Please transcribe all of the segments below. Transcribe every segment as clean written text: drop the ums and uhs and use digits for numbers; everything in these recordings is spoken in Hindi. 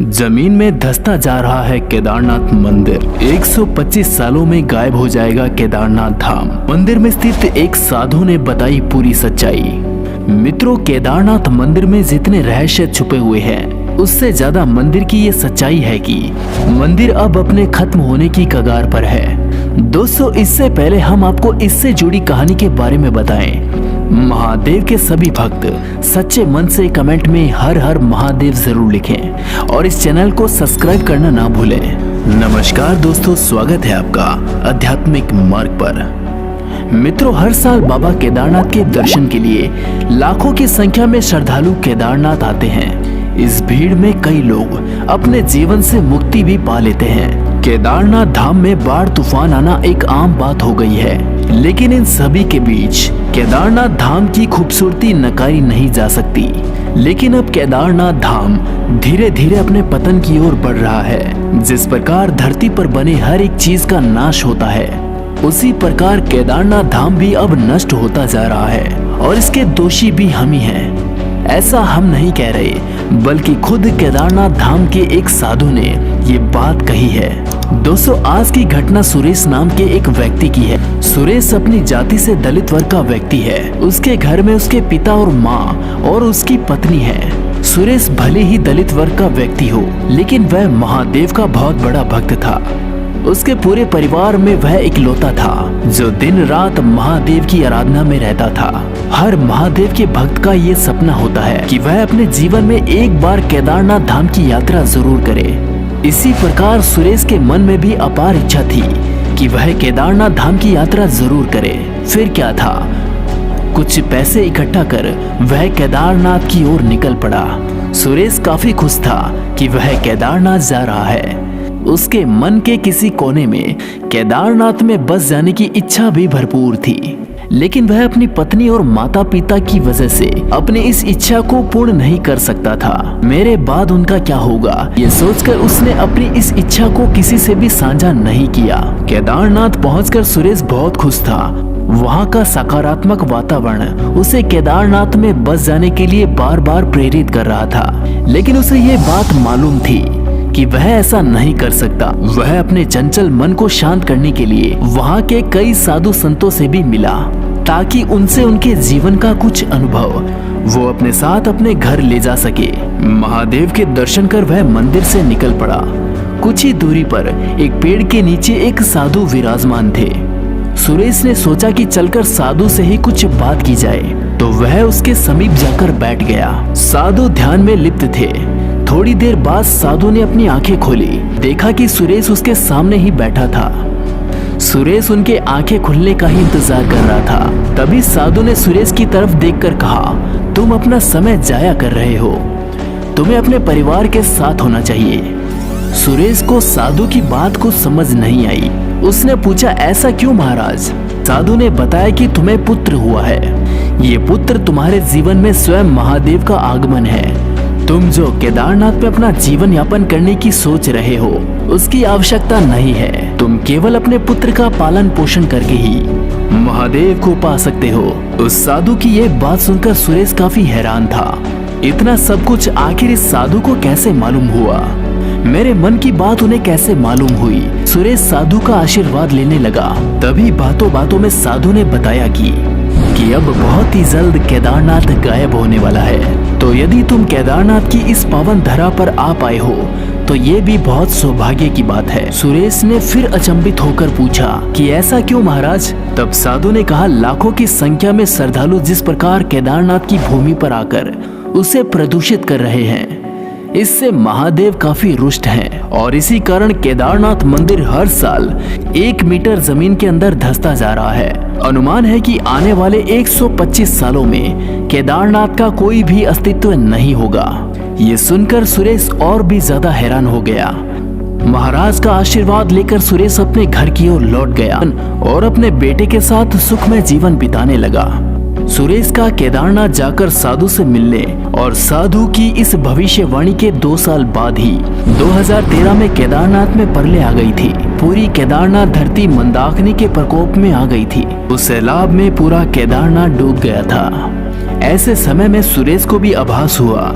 जमीन में धंसता जा रहा है केदारनाथ मंदिर। 125 सालों में गायब हो जाएगा केदारनाथ धाम। मंदिर में स्थित एक साधु ने बताई पूरी सच्चाई। मित्रों, केदारनाथ मंदिर में जितने रहस्य छुपे हुए हैं, उससे ज्यादा मंदिर की ये सच्चाई है कि मंदिर अब अपने खत्म होने की कगार पर है। दोस्तों, इससे पहले हम आपको इससे जुड़ी कहानी के बारे में बताएं। महादेव के सभी भक्त सच्चे मन से कमेंट में हर हर महादेव जरूर लिखें और इस चैनल को सब्सक्राइब करना ना भूलें। नमस्कार दोस्तों, स्वागत है आपका आध्यात्मिक मार्ग पर। मित्रों, हर साल बाबा केदारनाथ के दर्शन के लिए लाखों की संख्या में श्रद्धालु केदारनाथ आते हैं। इस भीड़ में कई लोग अपने जीवन से मुक्ति भी पा लेते हैं। केदारनाथ धाम में बाढ़ तूफान आना एक आम बात हो गई है, लेकिन इन सभी के बीच केदारनाथ धाम की खूबसूरती नकारी नहीं जा सकती। लेकिन अब केदारनाथ धाम धीरे धीरे अपने पतन की ओर बढ़ रहा है। जिस प्रकार धरती पर बने हर एक चीज का नाश होता है, उसी प्रकार केदारनाथ धाम भी अब नष्ट होता जा रहा है और इसके दोषी भी हम ही हैं। ऐसा हम नहीं कह रहे, बल्कि खुद केदारनाथ धाम के एक साधु ने ये बात कही है। दोस्तों, आज की घटना सुरेश नाम के एक व्यक्ति की है। सुरेश अपनी जाति से दलित वर्ग का व्यक्ति है। उसके घर में उसके पिता और माँ और उसकी पत्नी है। सुरेश भले ही दलित वर्ग का व्यक्ति हो, लेकिन वह महादेव का बहुत बड़ा भक्त था। उसके पूरे परिवार में वह इकलौता था जो दिन रात महादेव की आराधना में रहता था। हर महादेव के भक्त का ये सपना होता है कि वह अपने जीवन में एक बार केदारनाथ धाम की यात्रा जरूर करे। इसी प्रकार सुरेश के मन में भी अपार इच्छा थी कि वह केदारनाथ धाम की यात्रा जरूर करे। फिर क्या था, कुछ पैसे इकट्ठा कर वह केदारनाथ की ओर निकल पड़ा। सुरेश काफी खुश था कि वह केदारनाथ जा रहा है। उसके मन के किसी कोने में केदारनाथ में बस जाने की इच्छा भी भरपूर थी, लेकिन वह अपनी पत्नी और माता पिता की वजह से अपनी इस इच्छा को पूर्ण नहीं कर सकता था। मेरे बाद उनका क्या होगा, ये सोचकर उसने अपनी इस इच्छा को किसी से भी साझा नहीं किया। केदारनाथ पहुंचकर सुरेश बहुत खुश था। वहाँ का सकारात्मक वातावरण उसे केदारनाथ में बस जाने के लिए बार बार प्रेरित कर रहा था, लेकिन उसे ये बात मालूम थी कि वह ऐसा नहीं कर सकता। वह अपने चंचल मन को शांत करने के लिए वहाँ के कई साधु संतों से भी मिला, ताकि उनसे उनके जीवन का कुछ अनुभव वो अपने साथ अपने घर ले जा सके। महादेव के दर्शन कर वह मंदिर से निकल पड़ा। कुछ ही दूरी पर एक पेड़ के नीचे एक साधु विराजमान थे। सुरेश ने सोचा कि चलकर साधु से ही कुछ बात की जाए, तो वह उसके समीप जाकर बैठ गया। साधु ध्यान में लिप्त थे। थोड़ी देर बाद साधु ने अपनी आंखें खोली। देखा कि सुरेश उसके सामने ही बैठा था। सुरेश उनके आंखें खुलने का ही इंतजार कर रहा था। तभी साधु ने सुरेश की तरफ देखकर कहा, तुम अपना समय जाया कर रहे हो, तुम्हें अपने परिवार के साथ होना चाहिए। सुरेश को साधु की बात को समझ नहीं आई। उसने पूछा, ऐसा क्यों महाराज? साधु ने बताया कि तुम्हें पुत्र हुआ है। ये पुत्र तुम्हारे जीवन में स्वयं महादेव का आगमन है। तुम जो केदारनाथ पे अपना जीवन यापन करने की सोच रहे हो, उसकी आवश्यकता नहीं है। तुम केवल अपने पुत्र का पालन पोषण करके ही महादेव को पा सकते हो। उस साधु की ये बात सुनकर सुरेश काफी हैरान था। इतना सब कुछ आखिर इस साधु को कैसे मालूम हुआ? मेरे मन की बात उन्हें कैसे मालूम हुई? सुरेश साधु का आशीर्वाद लेने लगा। तभी बातों बातों में साधु ने बताया कि अब बहुत ही जल्द केदारनाथ गायब होने वाला है। तो यदि तुम केदारनाथ की इस पावन धरा पर आ पाए हो, तो ये भी बहुत सौभाग्य की बात है। सुरेश ने फिर अचंभित होकर पूछा कि ऐसा क्यों महाराज? तब साधु ने कहा, लाखों की संख्या में श्रद्धालु जिस प्रकार केदारनाथ की भूमि पर आकर उसे प्रदूषित कर रहे हैं, इससे महादेव काफी रुष्ट हैं और इसी कारण केदारनाथ मंदिर हर साल 1 मीटर जमीन के अंदर धंसता जा रहा है। अनुमान है कि आने वाले 125 सालों में केदारनाथ का कोई भी अस्तित्व नहीं होगा। ये सुनकर सुरेश और भी ज्यादा हैरान हो गया। महाराज का आशीर्वाद लेकर सुरेश अपने घर की ओर लौट गया और अपने बेटे के साथ सुखमय जीवन बिताने लगा। सुरेश का केदारनाथ जाकर साधु से मिलने और साधु की इस भविष्यवाणी के 2 साल बाद ही 2013 में केदारनाथ में परले आ गई थी। पूरी केदारनाथ धरती मंदाकिनी के प्रकोप में आ गई थी। उस सैलाब में पूरा केदारनाथ डूब गया था। ऐसे समय में सुरेश को भी आभास हुआ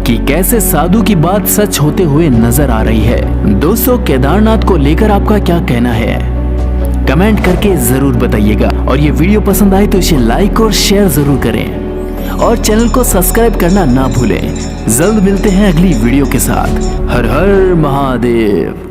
कि कैसे साधु की बात सच होते हुए नजर आ रही है। दोस्तों, केदारनाथ को लेकर आपका क्या कहना है, कमेंट करके जरूर बताइएगा। और ये वीडियो पसंद आए तो इसे लाइक और शेयर जरूर करें और चैनल को सब्सक्राइब करना ना भूलें। जल्द मिलते हैं अगली वीडियो के साथ। हर हर महादेव।